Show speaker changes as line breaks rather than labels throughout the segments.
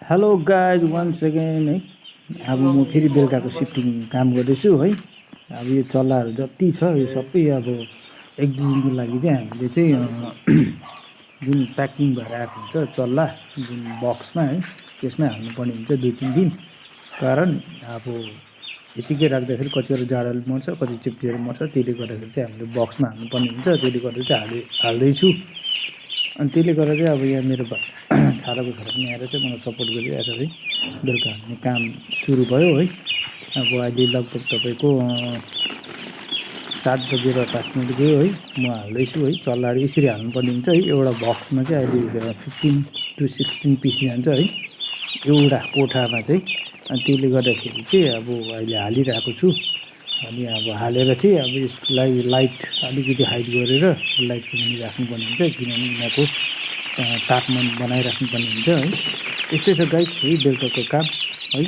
Hello guys once again है। अब म फेरि बेलुकाको सिफ्टिङ काम गर्दैछु है। अब यो चल्लाहरू जति छ यो सबै अब एक दुई दिनको लागि चाहिँ हामीले चाहिँ जुन प्याकिङ भएर आएको हुन्छ चल्ला जुन बक्समा है त्यसमै हाल्नुपर्ने हुन्छ 2-3 दिन। कारण अब यतिकै राख्दाखेरि कतिवटा जाडोले मर्छ, कति चिप्लेर मर्छ, त्यसले गर्दाखेरि चाहिँ हामीले बक्समा हाल्नुपर्ने हुन्छ। त्यसले गर्दा चाहिँ हाल्दैछु। अनि त्यसले गर्दा चाहिँ अब यहाँ मेरो साराको छोरा पनि आएर चाहिँ मलाई सपोर्ट गरिरहेको छ है। बेलुका हाल्ने काम सुरु भयो है। अब अहिले लगभग तपाईँको 7:05 गयो है। म हाल्दैछु है। चल्लाहरू यसरी हाल्नुपर्ने हुन्छ है। एउटा बक्समा चाहिँ अहिले 15 to 16 पिस जान्छ है एउटा कोठामा चाहिँ। अनि त्यसले गर्दाखेरि चाहिँ अब अहिले हालिरहेको छु। अनि अब हालेर चाहिँ अब यसलाई लाइट अलिकति हाइट गरेर लाइटको मुनि राख्नुपर्ने हुन्छ, किनभने यिनीहरूको तापमान बनाइराख्नुपर्ने हुन्छ है। यस्तै छ गाइस है बेलुकाको काम है।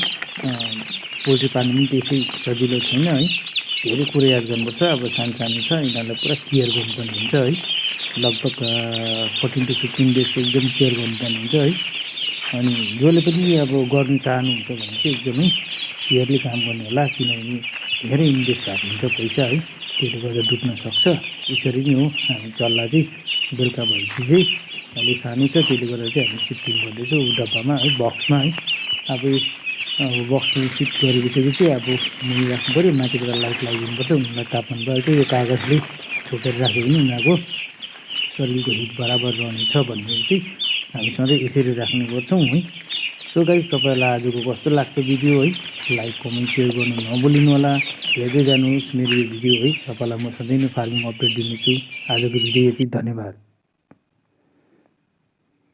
पोल्ट्री पाल्नु पनि त्यसै सजिलो छैन है। धेरै कुरो याद गर्नुपर्छ। अब सानो सानो छ यिनीहरूलाई पुरा केयर गर्नुपर्ने हुन्छ है। लगभग 14 to 15 डेज चाहिँ एकदम केयर गर्नुपर्ने हुन्छ है। अनि जसले पनि अब गर्नु चाहनुहुन्छ भने चाहिँ एकदमै केयरली काम गर्नु होला, किनभने धेरै इन्भेस्ट भएको हुन्छ पैसा है। त्यसले गर्दा डुब्न सक्छ। यसरी नै हो हामी चल्ला चाहिँ बेलुका भएपछि चाहिँ अहिले सानो छ, त्यसले गर्दा चाहिँ हामी सिफ्टिङ गर्दैछौँ डब्बामा है, बक्समा है। अब बक्समा सिफ्ट गरेपछि चाहिँ अब मुनि राख्नु पऱ्यो, माथिबाट लाइट लगाइदिनुपर्छ। उनीहरूलाई तापमान भयो चाहिँ यो कागजले छोपेर राख्यो भने उनीहरूको शरीरको हिट बराबर रहनेछ भनेर चाहिँ हामी सधैँ यसरी राख्ने गर्छौँ है। सो गाइस तपाईँहरूलाई आजको कस्तो लाग्छ भिडियो है, लाइक कमेन्ट सेयर गर्नु नभुलिनु होला। हेर्दै जानुहोस् मेरो यो भिडियो है। तपाईँलाई म सधैँ नै फार्मिङ अपडेट दिनेछु। आजको भिडियो यति, धन्यवाद।